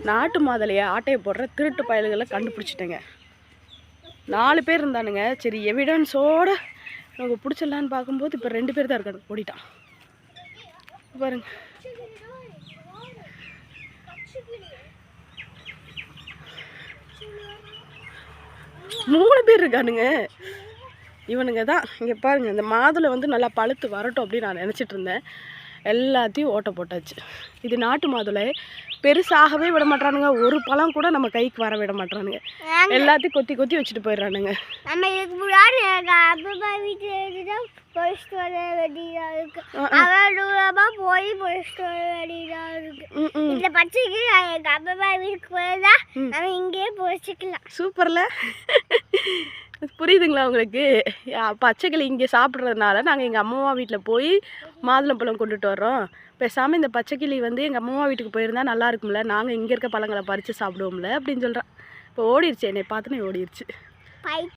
நாட்டு மாதுளையை ஆட்டையை போடுற திருட்டு பயல்களை கண்டுபிடிச்சிட்டேங்க. 4 பேர் இருந்தானுங்க. சரி எவிடன்ஸோடு நமக்கு பிடிச்சிடலான்னு பார்க்கும்போது இப்போ 2 பேர் தான் இருக்காங்க. ஓடிட்டான் பாருங்க. மூணு பேர் இருக்கானுங்க. இவனுங்க தான் இங்கே பாருங்கள். இந்த மாதுளை வந்து நல்லா பழுத்து வரட்டும் அப்படின்னு நான் நினச்சிட்டு இருந்தேன். எல்லாத்தையும் ஓட்ட போட்டாச்சு. இது நாட்டு மாதுளை. பெருசாகவே விட மாட்டானுங்க. ஒரு பழம் கூட நம்ம கைக்கு வர விட மாட்டானுங்க. எல்லாத்தையும் கொத்தி கொத்தி வச்சுட்டு போயிடுறானுங்க. நம்ம இதுக்கு முன்னாடி அப்பா வீட்டில் பொறிச்சிட்டு வர வேண்டியதாக இருக்கு. அவ்வளோ போய் பொறிச்சிட்டு வர வேண்டியதாக இருக்கு. இந்த பச்சைக்கு எங்கள் அப்பா வீட்டுக்கு போயதா நம்ம இங்கேயே பொறிச்சிக்கலாம். சூப்பரில் புரியுதுங்களா உங்களுக்கு? பச்சைக்கிளி இங்கே சாப்பிட்றதுனால நாங்கள் எங்கள் அம்மாவா வீட்டில் போய் மாதுளம்பழம் கொண்டுட்டு வர்றோம். பேசாமல் இந்த பச்சைக்கிளி வந்து எங்கள் அம்மாவா வீட்டுக்கு போயிருந்தா நல்லா இருக்கும்ல, நாங்கள் இங்கே இருக்க பழங்களை பறித்து சாப்பிடுவோம்ல அப்படின்னு சொல்கிறேன். இப்போ ஓடிடுச்சு, என்னை பார்த்துன்னு ஓடிடுச்சு.